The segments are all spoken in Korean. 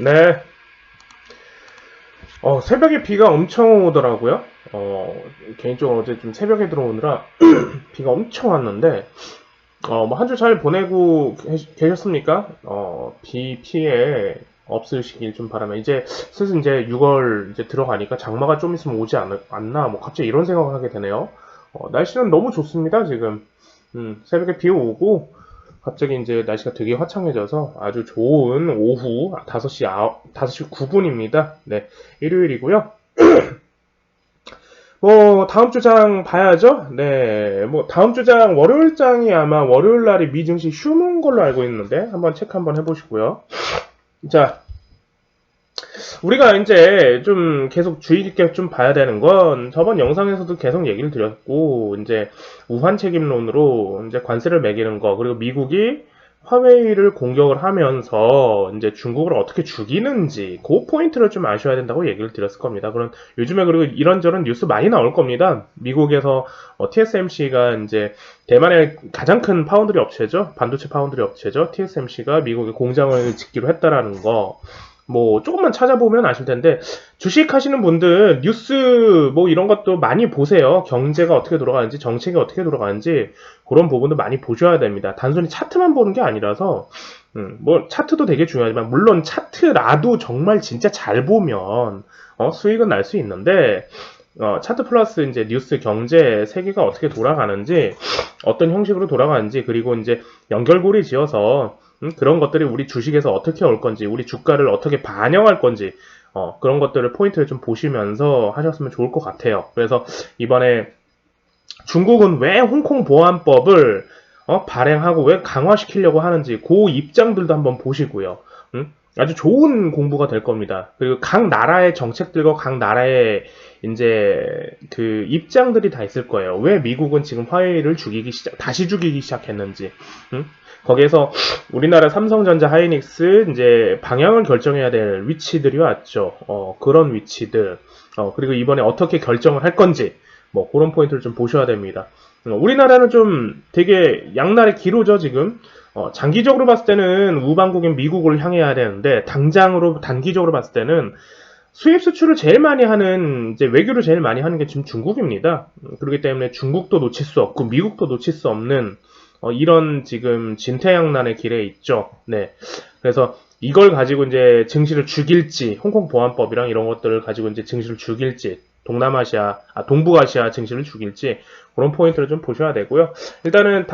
네. 새벽에 비가 엄청 오더라고요. 개인적으로 어제 좀 새벽에 들어오느라 비가 엄청 왔는데, 뭐 한 주 잘 보내고 계셨습니까? 비 피해 없으시길 좀 바라면, 이제 슬슬 이제 6월 이제 들어가니까 장마가 좀 있으면 오지 않나, 뭐 갑자기 이런 생각을 하게 되네요. 날씨는 너무 좋습니다, 지금. 새벽에 비 오고, 갑자기 이제 날씨가 되게 화창해져서 아주 좋은 오후 5시 9분입니다. 네, 일요일이고요. 뭐 다음 주장 봐야죠. 네, 뭐 다음 주장 월요일장이 아마 월요일 날이 미증시 휴무인 걸로 알고 있는데 한번 체크 한번 해보시고요. 자, 우리가 이제 좀 계속 주의 깊게 좀 봐야 되는 건 저번 영상에서도 계속 얘기를 드렸고, 이제 우한 책임론으로 이제 관세를 매기는 거, 그리고 미국이 화웨이를 공격을 하면서 이제 중국을 어떻게 죽이는지 그 포인트를 좀 아셔야 된다고 얘기를 드렸을 겁니다. 그럼 요즘에 그리고 이런저런 뉴스 많이 나올 겁니다. 미국에서 TSMC가 이제 대만의 가장 큰 파운드리 업체죠. 반도체 파운드리 업체죠. TSMC가 미국에 공장을 짓기로 했다라는 거. 뭐 조금만 찾아보면 아실 텐데, 주식 하시는 분들 뉴스 뭐 이런 것도 많이 보세요. 경제가 어떻게 돌아가는지, 정책이 어떻게 돌아가는지 그런 부분도 많이 보셔야 됩니다. 단순히 차트만 보는 게 아니라서, 뭐 차트도 되게 중요하지만, 물론 차트라도 정말 진짜 잘 보면 수익은 날 수 있는데, 차트 플러스 이제 뉴스, 경제, 세계가 어떻게 돌아가는지, 어떤 형식으로 돌아가는지, 그리고 이제 연결고리 지어서 그런 것들이 우리 주식에서 어떻게 올 건지, 우리 주가를 어떻게 반영할 건지, 그런 것들을 포인트를 좀 보시면서 하셨으면 좋을 것 같아요. 그래서 이번에 중국은 왜 홍콩 보안법을 발행하고 왜 강화시키려고 하는지 그 입장들도 한번 보시고요. 아주 좋은 공부가 될 겁니다. 그리고 각 나라의 정책들과 각 나라의 이제 그 입장들이 다 있을 거예요. 왜 미국은 지금 화웨이를 다시 죽이기 시작했는지. 거기에서 우리나라 삼성전자, 하이닉스 이제 방향을 결정해야 될 위치들이 왔죠. 그런 위치들. 그리고 이번에 어떻게 결정을 할 건지. 뭐 그런 포인트를 좀 보셔야 됩니다. 우리나라는 좀 되게 양날의 기로죠, 지금. 장기적으로 봤을 때는 우방국인 미국을 향해야 되는데, 당장으로 단기적으로 봤을 때는 수입 수출을 제일 많이 하는, 이제 외교를 제일 많이 하는 게 지금 중국입니다. 그렇기 때문에 중국도 놓칠 수 없고 미국도 놓칠 수 없는 이런 지금 진퇴양난의 길에 있죠. 네. 그래서 이걸 가지고 이제 증시를 죽일지, 홍콩 보안법이랑 이런 것들을 가지고 이제 증시를 죽일지, 동북아시아 증시를 죽일지, 그런 포인트를 좀 보셔야 되고요. 일단은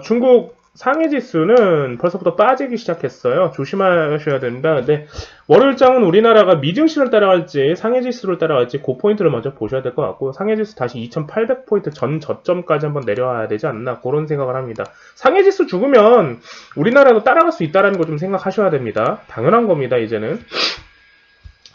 중국 상해 지수는 벌써부터 빠지기 시작했어요. 조심하셔야 됩니다. 근데 월요일장은 우리나라가 미증시를 따라갈지 상해 지수를 따라갈지 그 포인트를 먼저 보셔야 될 것 같고, 상해 지수 다시 2800포인트 전 저점까지 한번 내려와야 되지 않나 그런 생각을 합니다. 상해 지수 죽으면 우리나라도 따라갈 수 있다는 거 좀 생각하셔야 됩니다. 당연한 겁니다, 이제는.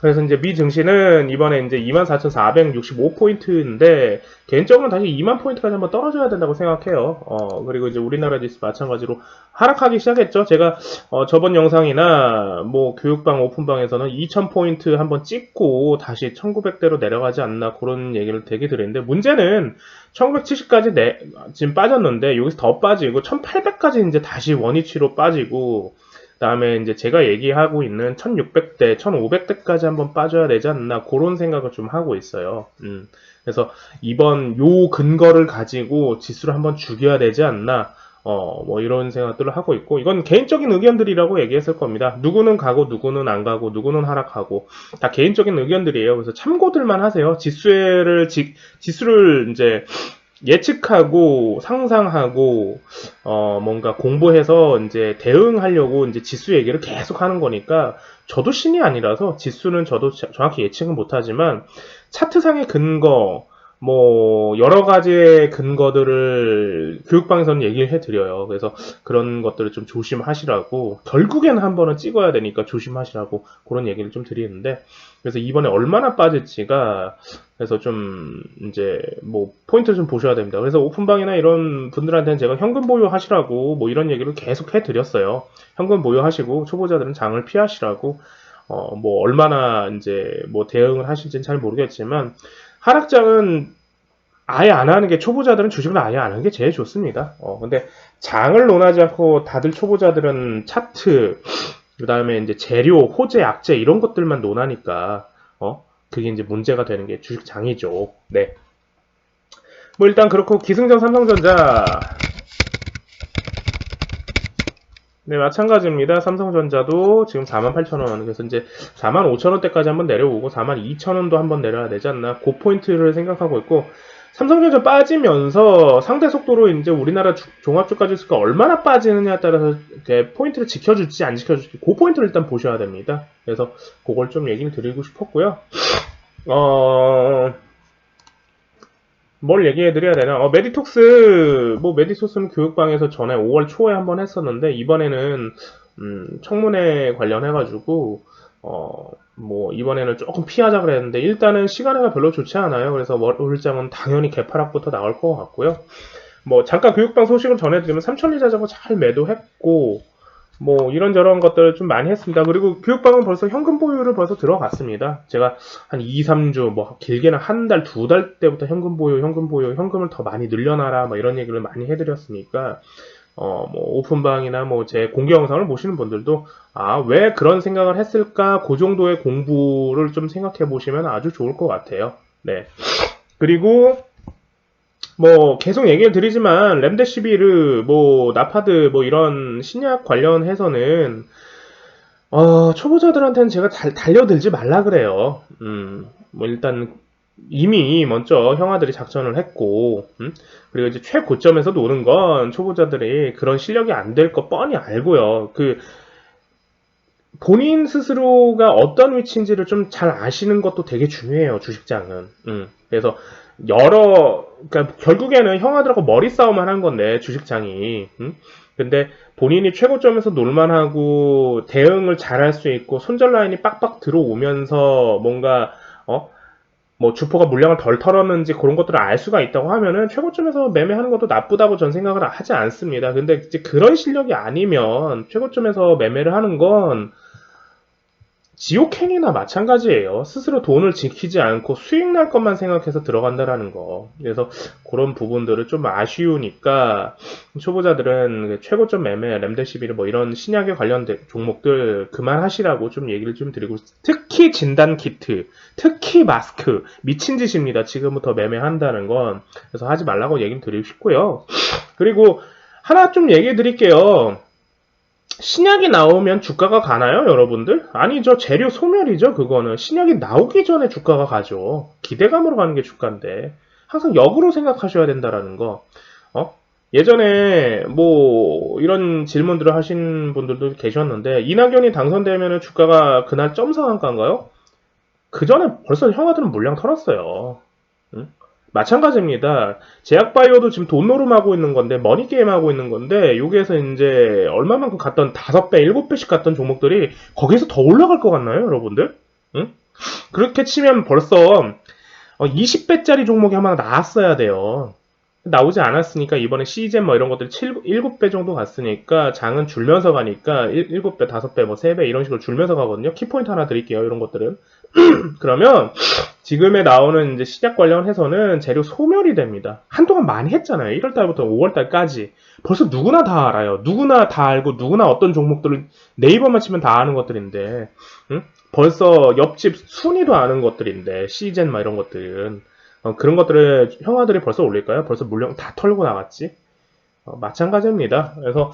그래서 이제 미 증시는 이번에 이제 24,465포인트인데, 개인적으로는 다시 2만 포인트까지 한번 떨어져야 된다고 생각해요. 그리고 이제 우리나라 지수 마찬가지로 하락하기 시작했죠. 제가 저번 영상이나 뭐 교육방 오픈방에서는 2,000포인트 한번 찍고 다시 1,900대로 내려가지 않나 그런 얘기를 되게 드렸는데, 문제는 1,970까지 지금 빠졌는데 여기서 더 빠지고 1,800까지 이제 다시 원위치로 빠지고, 그다음에 이제 제가 얘기하고 있는 1600대, 1500대까지 한번 빠져야 되지 않나 그런 생각을 좀 하고 있어요. 그래서 이번 요 근거를 가지고 지수를 한번 죽여야 되지 않나, 뭐 이런 생각들을 하고 있고, 이건 개인적인 의견들이라고 얘기했을 겁니다. 누구는 가고 누구는 안 가고 누구는 하락하고 다 개인적인 의견들이에요. 그래서 참고들만 하세요. 지수를 이제 예측하고 상상하고 뭔가 공부해서 이제 대응하려고 이제 지수 얘기를 계속 하는 거니까, 저도 신이 아니라서 지수는 저도 정확히 예측은 못하지만 차트상의 근거, 뭐 여러 가지의 근거들을 교육방에서는 얘기를 해드려요. 그래서 그런 것들을 좀 조심하시라고, 결국에는 한 번은 찍어야 되니까 조심하시라고 그런 얘기를 좀 드리는데, 그래서 이번에 얼마나 빠질지가, 그래서 좀 이제 뭐 포인트를 좀 보셔야 됩니다. 그래서 오픈방이나 이런 분들한테는 제가 현금 보유하시라고 뭐 이런 얘기를 계속 해드렸어요. 현금 보유하시고 초보자들은 장을 피하시라고. 뭐 얼마나 이제 뭐 대응을 하실지는 잘 모르겠지만, 하락장은 아예 안 하는 게, 초보자들은 주식을 아예 안 하는 게 제일 좋습니다. 근데 장을 논하지 않고 다들 초보자들은 차트, 그 다음에 이제 재료, 호재, 약재 이런 것들만 논하니까 그게 이제 문제가 되는 게 주식장이죠. 네. 뭐 일단 그렇고 기승전 삼성전자 네, 마찬가지입니다. 삼성전자도 지금 48,000원. 그래서 이제 45,000원대까지 한번 내려오고 42,000원도 한번 내려야 되지 않나. 그 포인트를 생각하고 있고, 삼성전자 빠지면서 상대 속도로 이제 우리나라 종합주가지수가 얼마나 빠지느냐에 따라서 이렇게 포인트를 지켜줄지 안 지켜줄지 그 포인트를 일단 보셔야 됩니다. 그래서 그걸 좀 얘기를 드리고 싶었고요. 뭘 얘기해드려야 되나? 메디톡스는 교육방에서 전에 5월 초에 한번 했었는데, 이번에는, 청문회 관련해가지고, 이번에는 조금 피하자 그랬는데, 일단은 시간회가 별로 좋지 않아요. 그래서 월요일장은 당연히 개파락부터 나올 것 같고요. 잠깐 교육방 소식을 전해드리면, 삼천리자전거 잘 매도했고, 이런저런 것들을 좀 많이 했습니다. 그리고 교육방은 벌써 현금 보유를 벌써 들어갔습니다. 제가 한 2, 3주, 길게는 한 달, 2달 때부터 현금을 더 많이 늘려놔라, 이런 얘기를 많이 해드렸으니까, 오픈방이나 제 공개 영상을 보시는 분들도, 왜 그런 생각을 했을까, 그 정도의 공부를 좀 생각해 보시면 아주 좋을 것 같아요. 네. 그리고, 계속 얘기를 드리지만, 렘데시비르, 나파드, 이런 신약 관련해서는, 초보자들한테는 제가 달려들지 말라 그래요. 일단, 이미 먼저 형아들이 작전을 했고, 그리고 이제 최고점에서 노는 건 초보자들이 그런 실력이 안 될 거 뻔히 알고요. 본인 스스로가 어떤 위치인지를 좀 잘 아시는 것도 되게 중요해요, 주식장은. 그래서 그러니까 결국에는 형아들하고 머리 싸움만 한 건데, 주식장이. 근데 본인이 최고점에서 놀만하고, 대응을 잘할 수 있고, 손절 라인이 빡빡 들어오면서 뭔가, 주포가 물량을 덜 털었는지 그런 것들을 알 수가 있다고 하면은 최고점에서 매매하는 것도 나쁘다고 전 생각을 하지 않습니다. 근데 이제 그런 실력이 아니면 최고점에서 매매를 하는 건 지옥행이나 마찬가지예요. 스스로 돈을 지키지 않고 수익 날 것만 생각해서 들어간다라는 거. 그래서 그런 부분들을 좀 아쉬우니까 초보자들은 최고점 매매, 램데시비를 이런 신약에 관련된 종목들 그만하시라고 좀 얘기를 좀 드리고, 특히 진단 키트, 특히 마스크 미친 짓입니다. 지금부터 매매한다는 건. 그래서 하지 말라고 얘기를 드리고 싶고요. 그리고 하나 좀 얘기해 드릴게요. 신약이 나오면 주가가 가나요, 여러분들? 아니죠. 재료 소멸이죠, 그거는. 신약이 나오기 전에 주가가 가죠. 기대감으로 가는 게 주가인데. 항상 역으로 생각하셔야 된다라는 거. 예전에, 이런 질문들을 하신 분들도 계셨는데, 이낙연이 당선되면 주가가 그날 점상한가인가요? 그 전에 벌써 형아들은 물량 털었어요. 응? 마찬가지입니다. 제약바이오도 지금 돈 노름하고 있는 건데, 머니게임 하고 있는 건데, 여기에서 이제 얼마만큼 갔던 5배, 7배씩 갔던 종목들이 거기에서 더 올라갈 것 같나요, 여러분들? 응? 그렇게 치면 벌써 20배짜리 종목이 하나 나왔어야 돼요. 나오지 않았으니까 이번에 시젠 이런 것들이 7배 정도 갔으니까 장은 줄면서 가니까 7배, 5배, 3배 이런 식으로 줄면서 가거든요. 키포인트 하나 드릴게요, 이런 것들은. 그러면 지금에 나오는 이제 시작 관련해서는 재료 소멸이 됩니다. 한동안 많이 했잖아요. 1월달부터 5월달까지. 벌써 누구나 다 알아요. 누구나 다 알고 누구나 어떤 종목들을 네이버만 치면 다 아는 것들인데, 벌써 옆집 순위도 아는 것들인데, 시젠 이런 것들은. 그런 것들을 형아들이 벌써 올릴까요? 벌써 물량 다 털고 나갔지? 마찬가지입니다. 그래서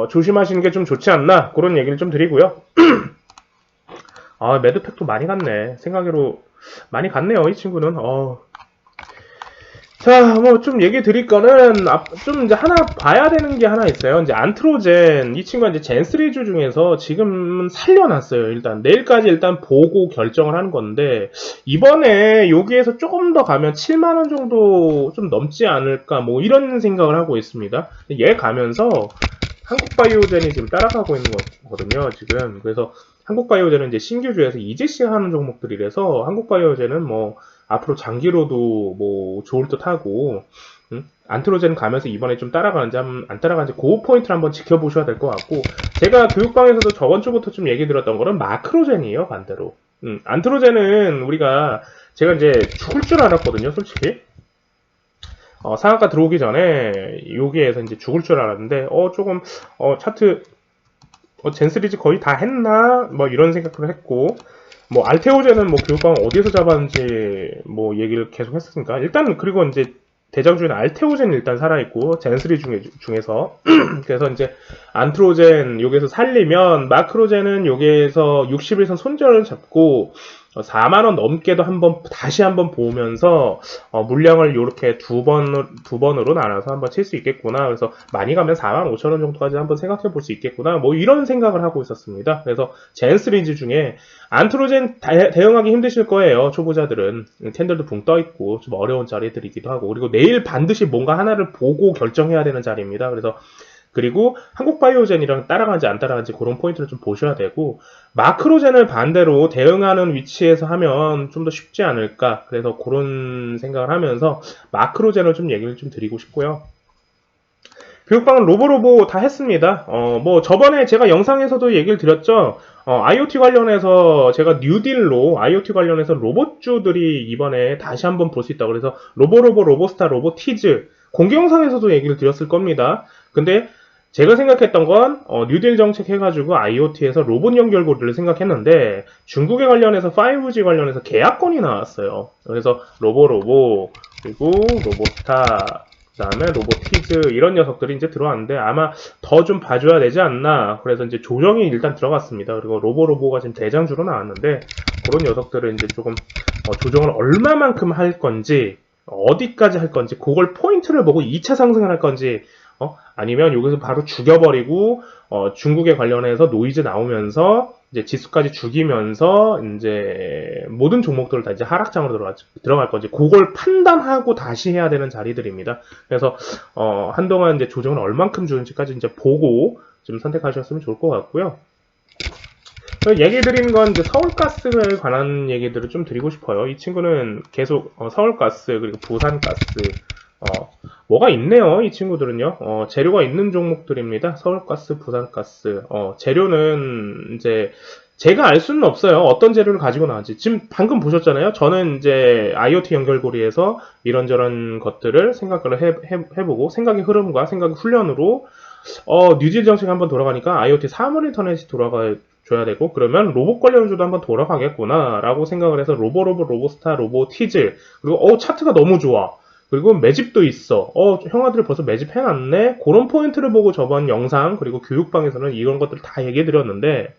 조심하시는 게 좀 좋지 않나, 그런 얘기를 좀 드리고요. 매드팩도 많이 갔네. 생각외로 많이 갔네요, 이 친구는. 자, 좀 얘기 드릴 거는, 좀 이제 하나 봐야 되는 게 하나 있어요. 이제 안트로젠, 이 친구가 이제 젠3주 중에서 지금은 살려놨어요. 일단, 내일까지 일단 보고 결정을 하는 건데, 이번에 여기에서 조금 더 가면 7만원 정도 좀 넘지 않을까, 이런 생각을 하고 있습니다. 얘 가면서, 한국바이오젠이 지금 따라가고 있는 거거든요, 지금. 그래서, 한국바이오젠은 이제 신규주에서 이제시 하는 종목들이라서, 한국바이오젠은 앞으로 장기로도 좋을 듯 하고, 안트로젠 가면서 이번에 좀 따라가는지 안 따라가는지 그 포인트를 한번 지켜보셔야 될 것 같고, 제가 교육방에서도 저번 주부터 좀 얘기 드렸던 거는 마크로젠이에요, 반대로. 안트로젠은 제가 이제 죽을 줄 알았거든요, 솔직히. 상한가 들어오기 전에 여기에서 이제 죽을 줄 알았는데, 조금 차트 젠3지 거의 다 했나? 뭐 이런 생각을 했고, 뭐 알테오제는 뭐 교육방을 어디에서 잡았는지 뭐 얘기를 계속 했으니까 일단 그리고 이제 대장주에는 알테오제는 일단 살아있고 젠3 중에서 그래서 이제 안트로젠 여기에서 살리면 마크로젠은 여기에서 60일선 손절을 잡고 4만원 넘게도 다시 한번 보면서 물량을 이렇게 두 번으로 나눠서 한번 칠 수 있겠구나. 그래서 많이 가면 4만 5천원 정도까지 한번 생각해 볼 수 있겠구나. 뭐 이런 생각을 하고 있었습니다. 그래서 젠 시리즈 중에 안트로젠 대응하기 힘드실 거예요. 초보자들은 캔들도 붕 떠 있고 좀 어려운 자리들이기도 하고 그리고 내일 반드시 뭔가 하나를 보고 결정해야 되는 자리입니다. 그래서 그리고 한국바이오젠이랑 따라가는지 안 따라가는지 그런 포인트를 좀 보셔야 되고 마크로젠을 반대로 대응하는 위치에서 하면 좀 더 쉽지 않을까 그래서 그런 생각을 하면서 마크로젠을 좀 얘기를 좀 드리고 싶고요. 교육방은 로보로보 다 했습니다. 뭐 저번에 제가 영상에서도 얘기를 드렸죠. IoT 관련해서 제가 뉴딜로 IoT 관련해서 로봇주들이 이번에 다시 한번 볼 수 있다고 그래서 로보로보, 로보스타, 로보티즈 공개 영상에서도 얘기를 드렸을 겁니다. 근데 제가 생각했던 건 뉴딜 정책 해가지고 IoT에서 로봇 연결고리를 생각했는데 중국에 관련해서 5G 관련해서 계약건이 나왔어요. 그래서 로보로보 그리고 로보스타 그 다음에 로보티즈 이런 녀석들이 이제 들어왔는데 아마 더 좀 봐줘야 되지 않나 그래서 이제 조정이 일단 들어갔습니다. 그리고 로보로보가 지금 대장주로 나왔는데 그런 녀석들을 이제 조금 조정을 얼마만큼 할 건지 어디까지 할 건지 그걸 포인트를 보고 2차 상승을 할 건지 아니면 여기서 바로 죽여버리고 중국에 관련해서 노이즈 나오면서 이제 지수까지 죽이면서 이제 모든 종목들을 다 이제 하락장으로 들어갈 건지 그걸 판단하고 다시 해야 되는 자리들입니다. 그래서 한동안 이제 조정을 얼만큼 주는지까지 이제 보고 좀 선택하셨으면 좋을 것 같고요. 얘기 드리는 건 이제 서울가스에 관한 얘기들을 좀 드리고 싶어요. 이 친구는 계속 서울가스 그리고 부산가스 뭐가 있네요. 이 친구들은요. 재료가 있는 종목들입니다. 서울가스, 부산가스. 재료는 이제 제가 알 수는 없어요. 어떤 재료를 가지고 나왔지. 지금 방금 보셨잖아요. 저는 이제 IoT 연결고리에서 이런저런 것들을 생각을 해보고 생각의 흐름과 생각의 훈련으로 뉴질 정책 한번 돌아가니까 IoT 사물 인터넷이 돌아가줘야 되고 그러면 로봇 관련주도 한번 돌아가겠구나 라고 생각을 해서 로보로보, 로보스타, 로보티즈 그리고 차트가 너무 좋아. 그리고 매집도 있어. 형아들 벌써 매집해놨네? 그런 포인트를 보고 저번 영상, 그리고 교육방에서는 이런 것들을 다 얘기해드렸는데,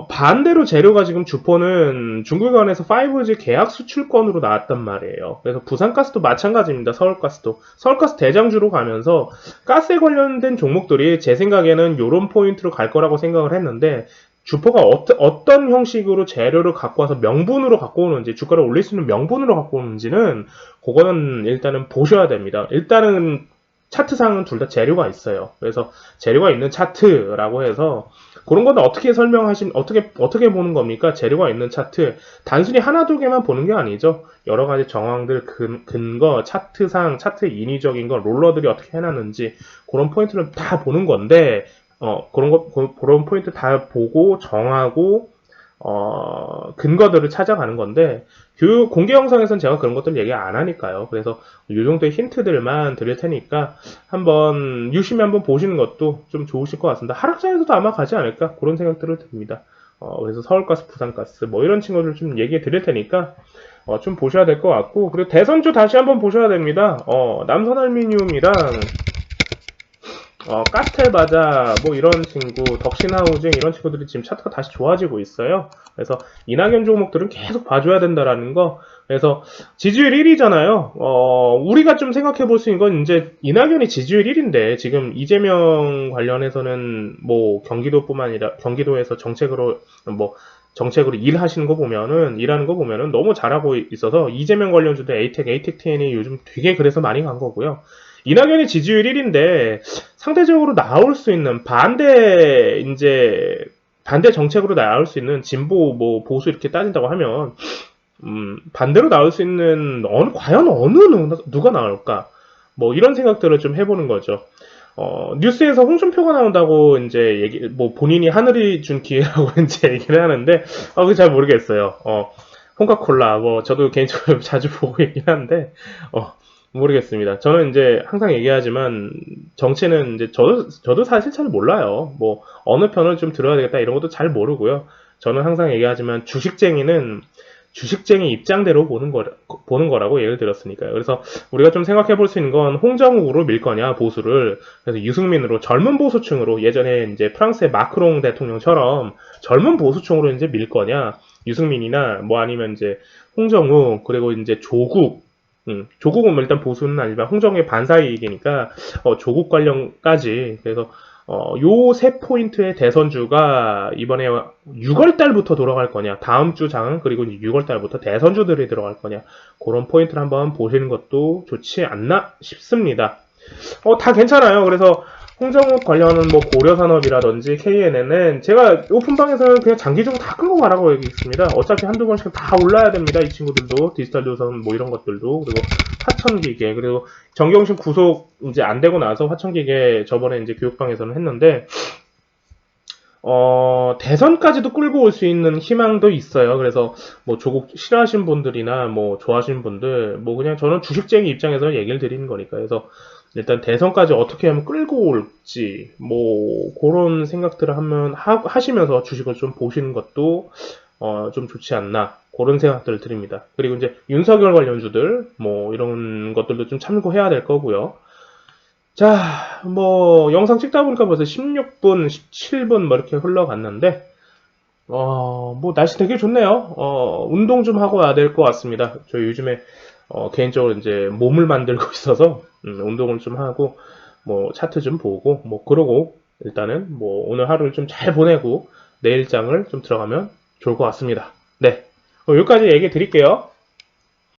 반대로 재료가 지금 주포는 중국에 관해서 5G 계약 수출권으로 나왔단 말이에요. 그래서 부산가스도 마찬가지입니다. 서울가스도. 서울가스 대장주로 가면서 가스에 관련된 종목들이 제 생각에는 이런 포인트로 갈 거라고 생각을 했는데, 주포가 어떤 형식으로 재료를 갖고 와서 명분으로 갖고 오는지, 주가를 올릴 수 있는 명분으로 갖고 오는지는, 그거는 일단은 보셔야 됩니다. 일단은 차트상은 둘 다 재료가 있어요. 그래서 재료가 있는 차트라고 해서, 그런 거는 어떻게 보는 겁니까? 재료가 있는 차트. 단순히 하나, 두 개만 보는 게 아니죠. 여러 가지 정황들, 근거, 차트상, 차트 인위적인 거, 롤러들이 어떻게 해놨는지, 그런 포인트를 다 보는 건데, 그런 포인트 다 보고 정하고 근거들을 찾아가는 건데 공개 영상에서는 제가 그런 것들 얘기 안 하니까요. 그래서 이 정도의 힌트들만 드릴 테니까 한번 유심히 한번 보시는 것도 좀 좋으실 것 같습니다. 하락장에서도 아마 가지 않을까 그런 생각들을 듭니다. 그래서 서울가스, 부산가스 뭐 이런 친구들 좀 얘기해 드릴 테니까 좀 보셔야 될 것 같고 그리고 대선주 다시 한번 보셔야 됩니다. 남선알미늄이랑 까스텔바자, 뭐 이런 친구, 덕신하우징 이런 친구들이 지금 차트가 다시 좋아지고 있어요. 그래서 이낙연 종목들은 계속 봐줘야 된다라는 거. 그래서 지지율 1위잖아요. 우리가 좀 생각해 볼 수 있는 건 이제 이낙연이 지지율 1위인데 지금 이재명 관련해서는 뭐 경기도뿐만 아니라 경기도에서 정책으로 일하는 거 보면은 너무 잘하고 있어서 이재명 관련주도 ATEC-TN이 요즘 되게 그래서 많이 간 거고요. 이낙연이 지지율 1인데 상대적으로 나올 수 있는 반대 정책으로 나올 수 있는 진보 뭐 보수 이렇게 따진다고 하면 반대로 나올 수 있는 과연 누가 나올까? 뭐 이런 생각들을 좀 해보는 거죠. 뉴스에서 홍준표가 나온다고 이제 본인이 하늘이 준 기회라고 이제 얘기를 하는데 그게 잘 모르겠어요. 홍카콜라 저도 개인적으로 자주 보고 있긴 한데 모르겠습니다. 저는 이제 항상 얘기하지만 정치는 이제 저도 사실 잘 몰라요. 뭐 어느 편을 좀 들어야 되겠다 이런 것도 잘 모르고요. 저는 항상 얘기하지만 주식쟁이는 주식쟁이 입장대로 보는 거라고 예를 들었으니까요. 그래서 우리가 좀 생각해 볼 수 있는 건 홍정욱으로 밀 거냐, 보수를. 그래서 유승민으로 젊은 보수층으로 예전에 이제 프랑스의 마크롱 대통령처럼 젊은 보수층으로 이제 밀 거냐, 유승민이나 뭐 아니면 이제 홍정욱, 그리고 이제 조국, 조국은 뭐 일단 보수는 아니지만 홍정욱의 반사이익이니까 조국 관련까지. 그래서 요 세 포인트의 대선주가 이번에 6월 달부터 돌아갈 거냐, 다음 주 장, 그리고 6월 달부터 대선주들이 들어갈 거냐, 그런 포인트를 한번 보시는 것도 좋지 않나 싶습니다. 다 괜찮아요. 그래서 홍정욱 관련은 뭐 고려산업이라든지 KNN은 제가 오픈방에서는 그냥 장기적으로 다 끌고 가라고 얘기했습니다. 어차피 한두 번씩 다 올라야 됩니다. 이 친구들도 디지털 조선 뭐 이런 것들도. 그리고 화천기계, 그리고 정경심 구속 이제 안 되고 나서 화천기계 저번에 이제 교육방에서는 했는데 대선까지도 끌고 올 수 있는 희망도 있어요. 그래서 뭐 조국 싫어하시는 분들이나 뭐 좋아하시는 분들, 뭐 그냥 저는 주식쟁이 입장에서 얘기를 드리는 거니까. 그래서 일단 대선까지 어떻게 하면 끌고 올지, 뭐 그런 생각들을 하시면서 주식을 좀 보시는 것도 좀 좋지 않나. 그런 생각들을 드립니다. 그리고 이제 윤석열 관련주들, 뭐 이런 것들도 좀 참고해야 될 거고요. 자, 뭐, 영상 찍다 보니까 벌써 16분, 17분 뭐 이렇게 흘러갔는데, 뭐, 날씨 되게 좋네요. 운동 좀 하고 와야 될 것 같습니다. 저 요즘에, 개인적으로 이제 몸을 만들고 있어서, 운동을 좀 하고, 뭐, 차트 좀 보고, 뭐, 그러고, 일단은, 뭐, 오늘 하루를 좀 잘 보내고, 내일장을 좀 들어가면 좋을 것 같습니다. 네. 여기까지 얘기 드릴게요.